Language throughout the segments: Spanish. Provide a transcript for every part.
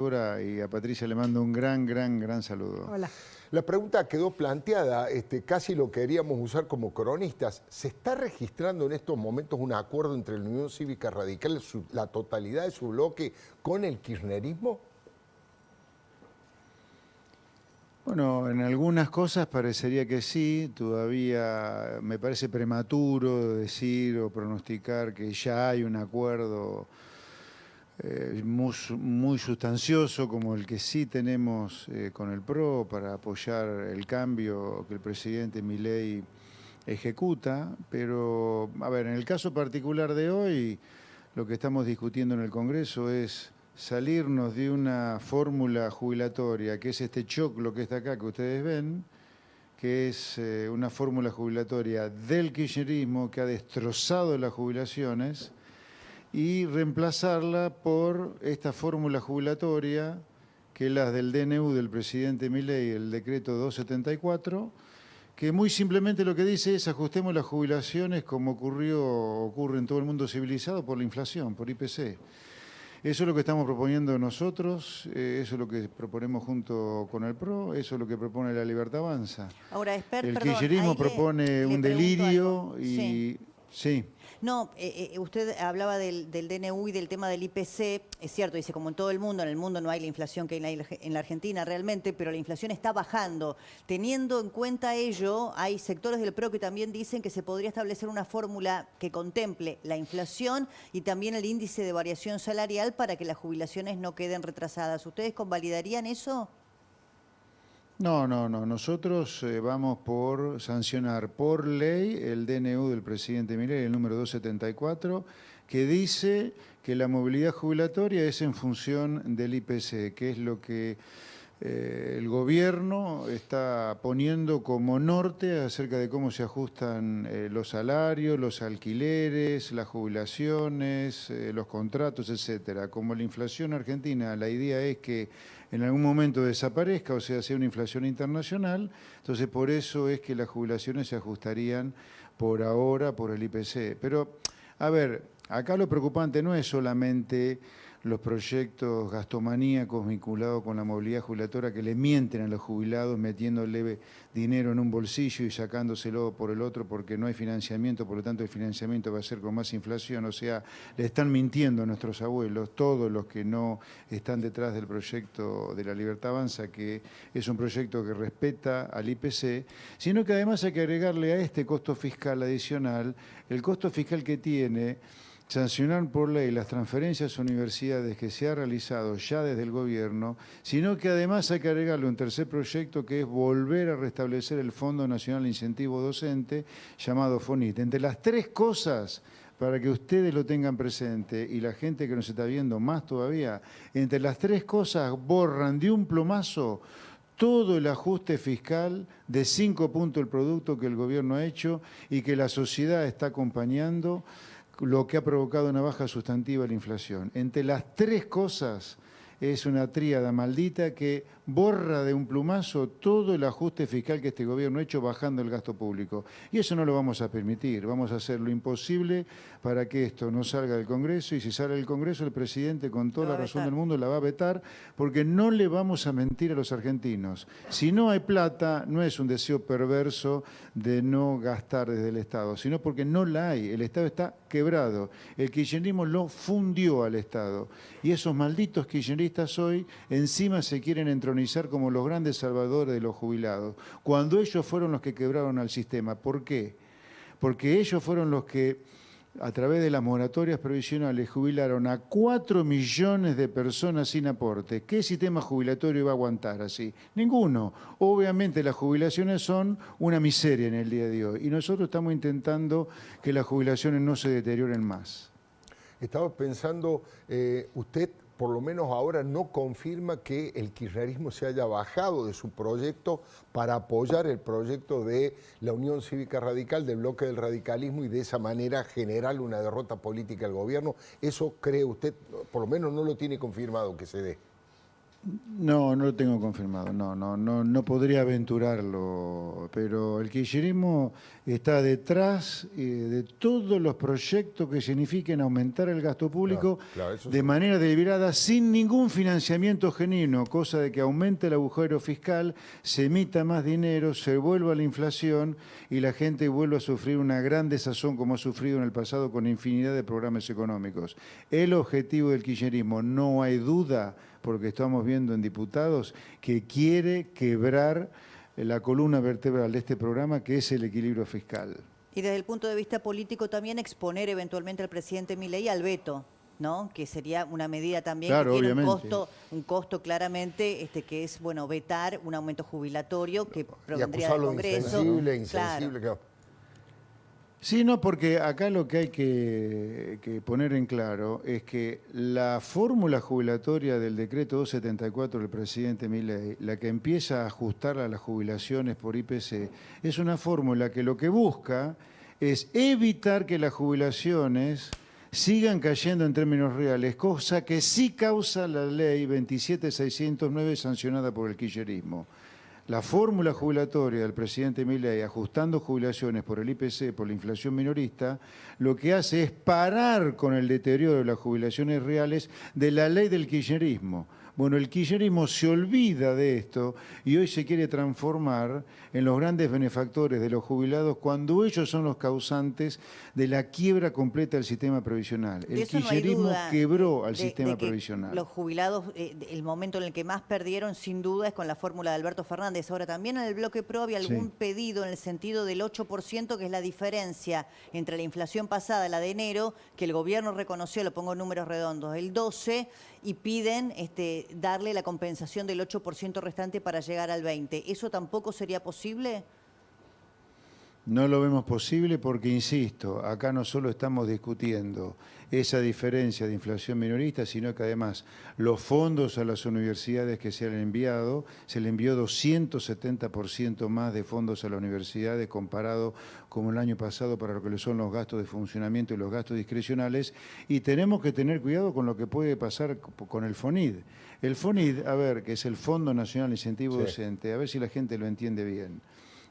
Y a Patricia le mando un gran saludo. Hola. La pregunta quedó planteada, casi lo queríamos usar como cronistas. ¿Se está registrando en estos momentos un acuerdo entre la Unión Cívica Radical, la totalidad de su bloque, con el kirchnerismo? Bueno, en algunas cosas parecería que sí, todavía me parece prematuro decir o pronosticar que ya hay un acuerdo muy sustancioso como el que sí tenemos con el PRO para apoyar el cambio que el presidente Milei ejecuta, pero a ver, en el caso particular de hoy, lo que estamos discutiendo en el Congreso es salirnos de una fórmula jubilatoria, que es este choclo que está acá, que ustedes ven, que es una fórmula jubilatoria del kirchnerismo que ha destrozado las jubilaciones, y reemplazarla por esta fórmula jubilatoria, que es la del DNU del presidente Milei, el decreto 274, que muy simplemente lo que dice es ajustemos las jubilaciones como ocurre en todo el mundo civilizado por la inflación, por IPC. Eso es lo que estamos proponiendo nosotros, eso es lo que proponemos junto con el PRO, eso es lo que propone La Libertad Avanza. Ahora, El kirchnerismo propone un delirio y... Sí. No, usted hablaba del DNU y del tema del IPC, es cierto, dice, como en todo el mundo no hay la inflación que hay en la Argentina realmente, pero la inflación está bajando. Teniendo en cuenta ello, hay sectores del PRO que también dicen que se podría establecer una fórmula que contemple la inflación y también el índice de variación salarial para que las jubilaciones no queden retrasadas. ¿Ustedes convalidarían eso? No, nosotros vamos por sancionar por ley el DNU del presidente Milei, el número 274, que dice que la movilidad jubilatoria es en función del IPC, que es lo que el gobierno está poniendo como norte acerca de cómo se ajustan los salarios, los alquileres, las jubilaciones, los contratos, etcétera. Como la inflación argentina, la idea es que en algún momento desaparezca, o sea una inflación internacional, entonces por eso es que las jubilaciones se ajustarían por ahora por el IPC. Pero, a ver, acá lo preocupante no es solamente los proyectos gastomaníacos vinculados con la movilidad jubilatoria que le mienten a los jubilados metiéndole dinero en un bolsillo y sacándoselo por el otro porque no hay financiamiento, por lo tanto el financiamiento va a ser con más inflación. O sea, le están mintiendo a nuestros abuelos, todos los que no están detrás del proyecto de La Libertad Avanza, que es un proyecto que respeta al IPC, sino que además hay que agregarle a este costo fiscal adicional el costo fiscal que tiene sancionar por ley las transferencias a universidades que se ha realizado ya desde el gobierno, sino que además hay que agregarle un tercer proyecto que es volver a restablecer el Fondo Nacional de Incentivo Docente, llamado FONIT. Entre las tres cosas, para que ustedes lo tengan presente y la gente que nos está viendo más todavía, entre las tres cosas borran de un plumazo todo el ajuste fiscal de 5 puntos del producto que el gobierno ha hecho y que la sociedad está acompañando, lo que ha provocado una baja sustantiva de la inflación. Entre las tres cosas es una tríada maldita que borra de un plumazo todo el ajuste fiscal que este gobierno ha hecho bajando el gasto público. Y eso no lo vamos a permitir, vamos a hacer lo imposible para que esto no salga del Congreso, y si sale del Congreso el presidente con toda la razón del mundo la va a vetar, porque no le vamos a mentir a los argentinos. Si no hay plata, no es un deseo perverso de no gastar desde el Estado, sino porque no la hay, el Estado está quebrado, el kirchnerismo lo fundió al Estado, y esos malditos kirchneristas hoy encima se quieren entronizar como los grandes salvadores de los jubilados, cuando ellos fueron los que quebraron al sistema. ¿Por qué? Porque ellos fueron los que, a través de las moratorias provisionales, jubilaron a 4 millones de personas sin aporte. ¿Qué sistema jubilatorio iba a aguantar así? Ninguno. Obviamente las jubilaciones son una miseria en el día de hoy, y nosotros estamos intentando que las jubilaciones no se deterioren más. Estaba pensando, usted por lo menos ahora no confirma que el kirchnerismo se haya bajado de su proyecto para apoyar el proyecto de la Unión Cívica Radical, del bloque del radicalismo, y de esa manera generar una derrota política al gobierno. ¿Eso cree usted, por lo menos no lo tiene confirmado que se dé? No, no lo tengo confirmado, no podría aventurarlo, pero el kirchnerismo está detrás de todos los proyectos que signifiquen aumentar el gasto público Claro, eso de sí. manera deliberada, sin ningún financiamiento genuino, cosa de que aumente el agujero fiscal, se emita más dinero, se vuelva la inflación y la gente vuelva a sufrir una gran desazón como ha sufrido en el pasado con infinidad de programas económicos. El objetivo del kirchnerismo, no hay duda, porque estamos viendo en diputados, que quiere quebrar la columna vertebral de este programa, que es el equilibrio fiscal. Y desde el punto de vista político también exponer eventualmente al presidente Milei al veto, ¿no? Que sería una medida también Claro, que tiene obviamente. un costo claramente, que es, bueno, vetar un aumento jubilatorio que Y provendría del acusarlo de Congreso. insensible, Claro. insensible. Claro. Sí, no, porque acá lo que hay que poner en claro es que la fórmula jubilatoria del decreto 274 del presidente Milei, la que empieza a ajustar a las jubilaciones por IPC, es una fórmula que lo que busca es evitar que las jubilaciones sigan cayendo en términos reales, cosa que sí causa la ley 27609 sancionada por el kirchnerismo. La fórmula jubilatoria del presidente Milei, ajustando jubilaciones por el IPC, por la inflación minorista, lo que hace es parar con el deterioro de las jubilaciones reales de la ley del kirchnerismo. Bueno, el kirchnerismo se olvida de esto y hoy se quiere transformar en los grandes benefactores de los jubilados cuando ellos son los causantes de la quiebra completa del sistema previsional. De El eso no hay kirchnerismo duda, quebró al de sistema que previsional. los jubilados, el momento en el que más perdieron sin duda es con la fórmula de Alberto Fernández. Ahora también en el bloque PRO había algún Sí. pedido en el sentido del 8%, que es la diferencia entre la inflación pasada, la de enero, que el gobierno reconoció, lo pongo en números redondos, el 12%, y piden darle la compensación del 8% restante para llegar al 20%. ¿Eso tampoco sería posible? No lo vemos posible porque, insisto, acá no solo estamos discutiendo esa diferencia de inflación minorista, sino que además los fondos a las universidades que se han enviado, se le envió 270% más de fondos a las universidades comparado con el año pasado para lo que son los gastos de funcionamiento y los gastos discrecionales, y tenemos que tener cuidado con lo que puede pasar con el FONID. El FONID, a ver, que es el Fondo Nacional de Incentivo Sí. Docente, a ver si la gente lo entiende bien.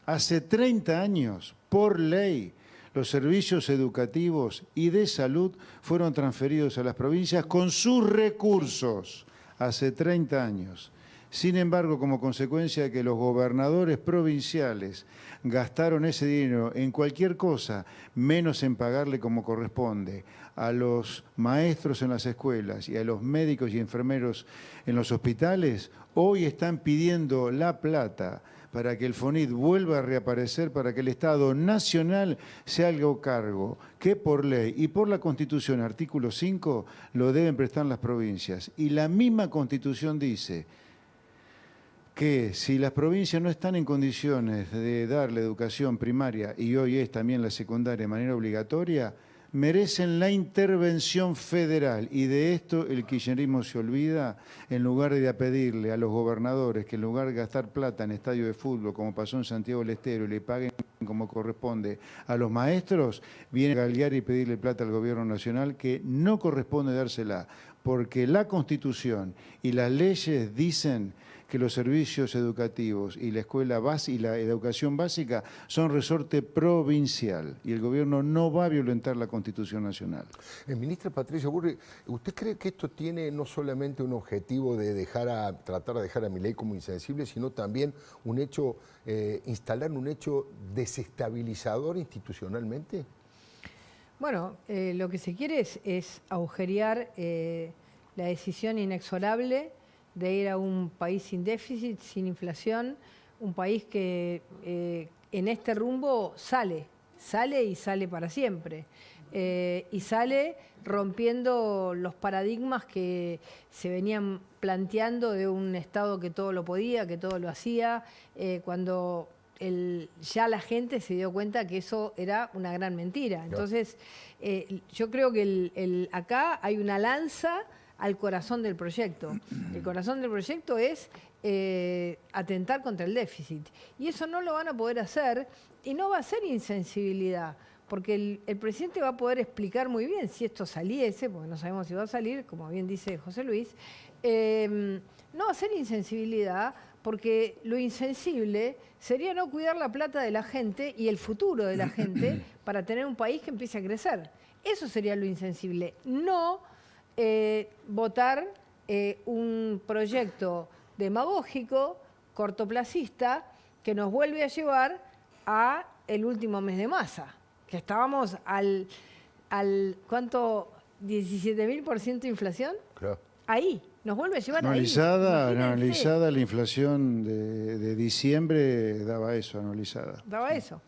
Hace 30 años, por ley, los servicios educativos y de salud fueron transferidos a las provincias con sus recursos. Hace 30 años. Sin embargo, como consecuencia de que los gobernadores provinciales gastaron ese dinero en cualquier cosa, menos en pagarle como corresponde a los maestros en las escuelas y a los médicos y enfermeros en los hospitales, hoy están pidiendo la plata para que el FONID vuelva a reaparecer, para que el Estado Nacional se haga cargo, que por ley y por la Constitución, artículo 5, lo deben prestar las provincias. Y la misma Constitución dice que si las provincias no están en condiciones de dar la educación primaria, y hoy es también la secundaria de manera obligatoria, merecen la intervención federal, y de esto el kirchnerismo se olvida. En lugar de pedirle a los gobernadores que en lugar de gastar plata en estadio de fútbol, como pasó en Santiago del Estero, y le paguen como corresponde a los maestros, viene a galguear y pedirle plata al gobierno nacional, que no corresponde dársela, porque la Constitución y las leyes dicen que los servicios educativos y la escuela y la educación básica son resorte provincial y el gobierno no va a violentar la Constitución Nacional. Ministra Patricia Burri, ¿usted cree que esto tiene no solamente un objetivo de tratar de dejar a Milei como insensible, sino también un hecho, instalar un hecho desestabilizador institucionalmente? Bueno, lo que se quiere es agujerear la decisión inexorable de ir a un país sin déficit, sin inflación, un país que en este rumbo sale y sale para siempre. Y sale rompiendo los paradigmas que se venían planteando de un Estado que todo lo podía, que todo lo hacía, cuando ya la gente se dio cuenta que eso era una gran mentira. Entonces, yo creo que acá hay una lanza al corazón del proyecto. El corazón del proyecto es atentar contra el déficit. Y eso no lo van a poder hacer, y no va a ser insensibilidad, porque el presidente va a poder explicar muy bien si esto saliese, porque no sabemos si va a salir, como bien dice José Luis. No va a ser insensibilidad, porque lo insensible sería no cuidar la plata de la gente y el futuro de la gente para tener un país que empiece a crecer. Eso sería lo insensible. No votar un proyecto demagógico, cortoplacista, que nos vuelve a llevar a el último mes de Massa, que estábamos al ¿cuánto? 17.000% de inflación. Claro. Ahí, nos vuelve a llevar Anualizada, ahí. Imagínense. anualizada la inflación de diciembre daba eso, anualizada. Daba eso.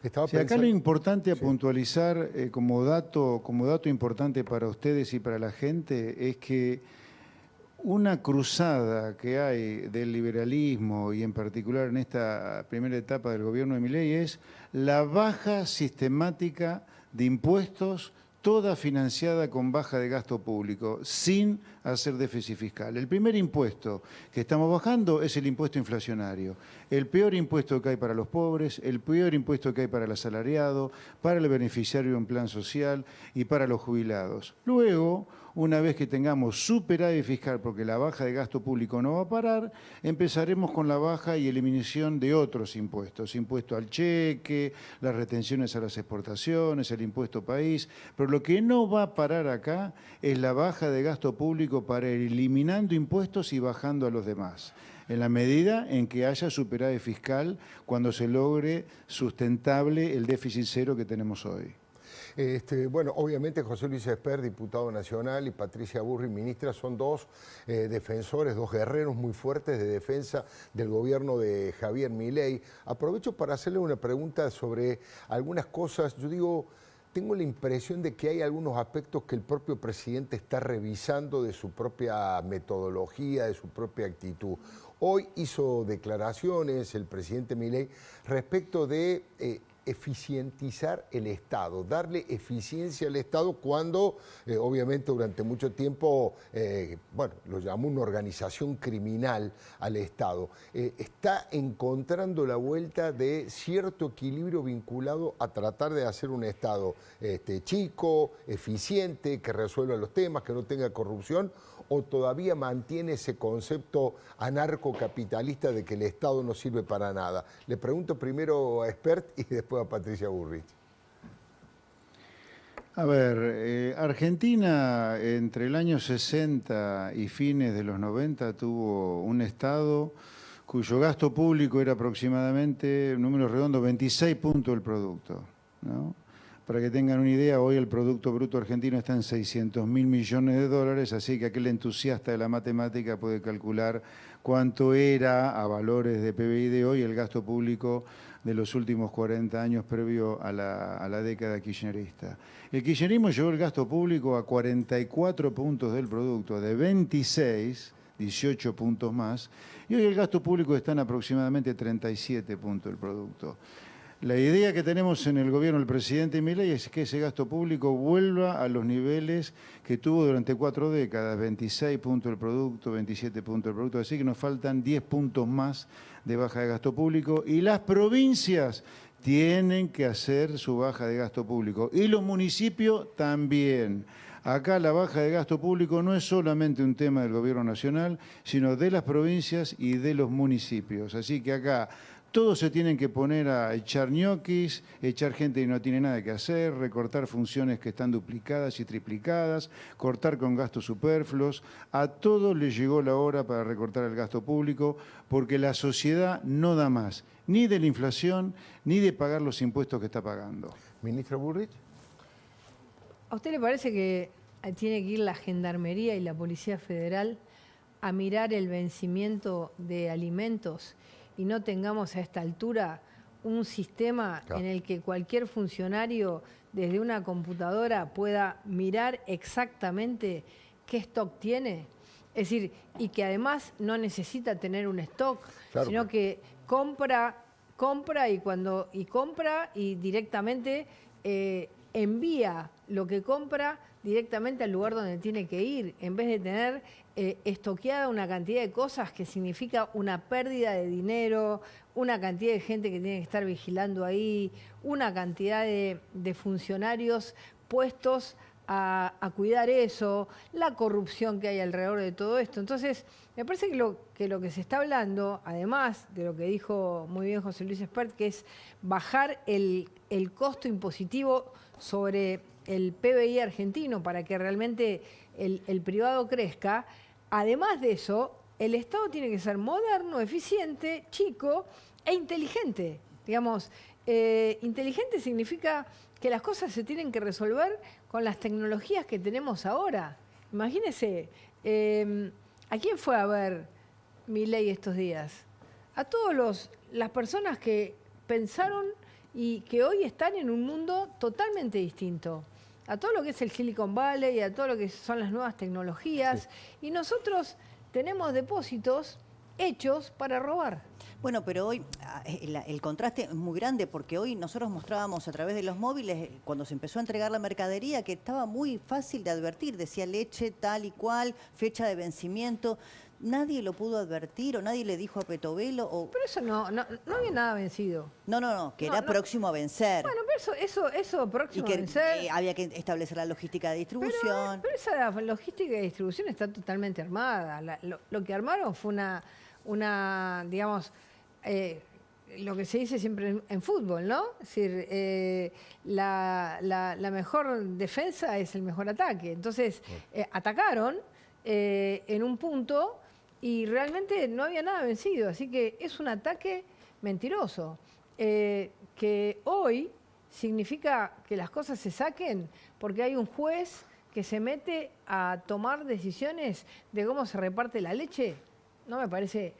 Estaba Sí, acá pensando- lo importante a Sí. puntualizar como dato importante para ustedes y para la gente es que una cruzada que hay del liberalismo y en particular en esta primera etapa del gobierno de Milei es la baja sistemática de impuestos, toda financiada con baja de gasto público, sin hacer déficit fiscal. El primer impuesto que estamos bajando es el impuesto inflacionario. El peor impuesto que hay para los pobres, el peor impuesto que hay para el asalariado, para el beneficiario de un plan social y para los jubilados. Luego, una vez que tengamos superávit fiscal, porque la baja de gasto público no va a parar, empezaremos con la baja y eliminación de otros impuestos. Impuesto al cheque, las retenciones a las exportaciones, el impuesto país. Pero lo que no va a parar acá es la baja de gasto público para ir eliminando impuestos y bajando a los demás, en la medida en que haya superávit fiscal cuando se logre sustentable el déficit cero que tenemos hoy. Bueno, obviamente José Luis Espert, diputado nacional, y Patricia Burri, ministra, son dos defensores, dos guerreros muy fuertes de defensa del gobierno de Javier Milei. Aprovecho para hacerle una pregunta sobre algunas cosas. Yo digo, tengo la impresión de que hay algunos aspectos que el propio presidente está revisando de su propia metodología, de su propia actitud. Hoy hizo declaraciones el presidente Milei respecto de eficientizar el Estado, darle eficiencia al Estado cuando, obviamente, durante mucho tiempo, lo llamó una organización criminal al Estado. Está encontrando la vuelta de cierto equilibrio vinculado a tratar de hacer un Estado chico, eficiente, que resuelva los temas, que no tenga corrupción, o todavía mantiene ese concepto anarcocapitalista de que el Estado no sirve para nada. Le pregunto primero a Espert y después a Patricia Burrich. A ver, Argentina entre el año 60 y fines de los 90 tuvo un Estado cuyo gasto público era aproximadamente, número redondo, 26 puntos del producto, ¿no? Para que tengan una idea, hoy el Producto Bruto Argentino está en 600.000 millones de dólares, así que aquel entusiasta de la matemática puede calcular cuánto era a valores de PBI de hoy el gasto público de los últimos 40 años previo a la década kirchnerista. El kirchnerismo llevó el gasto público a 44 puntos del producto, de 26, 18 puntos más, y hoy el gasto público está en aproximadamente 37 puntos del producto. La idea que tenemos en el gobierno del presidente Milei es que ese gasto público vuelva a los niveles que tuvo durante 4 décadas, 26 puntos del producto, 27 puntos del producto, así que nos faltan 10 puntos más de baja de gasto público y las provincias tienen que hacer su baja de gasto público y los municipios también. Acá la baja de gasto público no es solamente un tema del gobierno nacional, sino de las provincias y de los municipios. Así que acá todos se tienen que poner a echar ñoquis, echar gente que no tiene nada que hacer, recortar funciones que están duplicadas y triplicadas, cortar con gastos superfluos. A todos les llegó la hora para recortar el gasto público porque la sociedad no da más, ni de la inflación, ni de pagar los impuestos que está pagando. Ministra Burrich. ¿A usted le parece que tiene que ir la Gendarmería y la Policía Federal a mirar el vencimiento de alimentos y no tengamos a esta altura un sistema en el que cualquier funcionario desde una computadora pueda mirar exactamente qué stock tiene? Es decir, y que además no necesita tener un stock, sino que compra y directamente envía lo que compra directamente al lugar donde tiene que ir, en vez de tener estoqueada una cantidad de cosas que significa una pérdida de dinero, una cantidad de gente que tiene que estar vigilando ahí, una cantidad de funcionarios puestos a cuidar eso, la corrupción que hay alrededor de todo esto. Entonces, me parece que lo que se está hablando, además de lo que dijo muy bien José Luis Espert, que es bajar el costo impositivo sobre el PBI argentino para que realmente el privado crezca, además de eso, el Estado tiene que ser moderno, eficiente, chico e inteligente. Digamos, inteligente significa que las cosas se tienen que resolver con las tecnologías que tenemos ahora. Imagínense, ¿a quién fue a ver Milei estos días? A todas las personas que pensaron y que hoy están en un mundo totalmente distinto. A todo lo que es el Silicon Valley, a todo lo que son las nuevas tecnologías. Sí. Y nosotros tenemos depósitos hechos para robar. Bueno, pero hoy el contraste es muy grande porque hoy nosotros mostrábamos a través de los móviles, cuando se empezó a entregar la mercadería, que estaba muy fácil de advertir, decía leche tal y cual, fecha de vencimiento. Nadie lo pudo advertir o nadie le dijo a Petovelo. Pero eso no había nada vencido. No, que era próximo a vencer. Bueno, pero eso próximo a vencer. Había que establecer la logística de distribución. Pero esa logística de distribución está totalmente armada. Lo que armaron fue una digamos, lo que se dice siempre en fútbol, ¿no? Es decir, la mejor defensa es el mejor ataque. Entonces, atacaron en un punto y realmente no había nada vencido. Así que es un ataque mentiroso, que hoy significa que las cosas se saquen porque hay un juez que se mete a tomar decisiones de cómo se reparte la leche. No me parece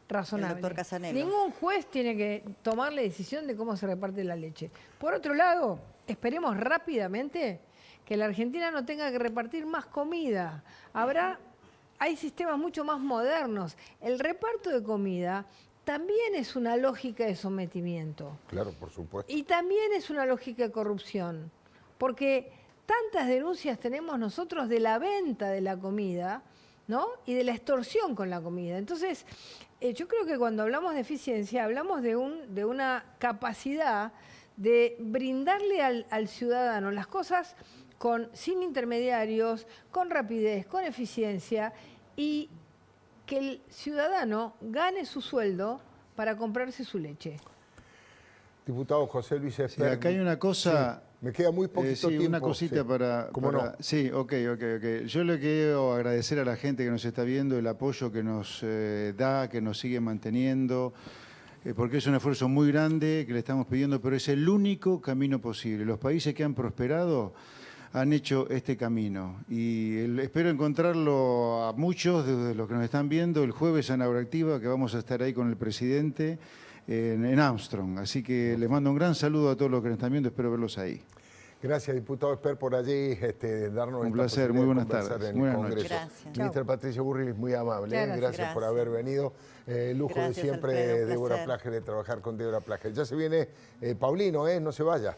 razonable. El doctor Casanello. Ningún juez tiene que tomar la decisión de cómo se reparte la leche. Por otro lado, esperemos rápidamente que la Argentina no tenga que repartir más comida. Hay sistemas mucho más modernos. El reparto de comida también es una lógica de sometimiento. Claro, por supuesto. Y también es una lógica de corrupción. Porque tantas denuncias tenemos nosotros de la venta de la comida, ¿no? Y de la extorsión con la comida. Entonces, yo creo que cuando hablamos de eficiencia, hablamos de una capacidad de brindarle al ciudadano las cosas sin intermediarios, con rapidez, con eficiencia, y que el ciudadano gane su sueldo para comprarse su leche. Diputado José Luis Espert. Sí, acá hay una cosa... Sí, me queda muy poquito tiempo. Una cosita sí. para... ¿Cómo no? Sí, ok. Yo le quiero agradecer a la gente que nos está viendo, el apoyo que nos da, que nos sigue manteniendo, porque es un esfuerzo muy grande que le estamos pidiendo, pero es el único camino posible. Los países que han prosperado han hecho este camino y espero encontrarlo a muchos de los que nos están viendo el jueves en Agroactiva, que vamos a estar ahí con el presidente en Armstrong. Así que les mando un gran saludo a todos los que nos están viendo, espero verlos ahí. Gracias, diputado Espert, por allí darnos un placer, muy buenas tardes. Buenas noches. Gracias. Ministra Patricia Burrich, muy amable. Gracias por haber venido. Lujo Gracias, de siempre, Alfredo, Débora Plager, de trabajar con Débora Plager. Ya se viene Paulino, no se vaya.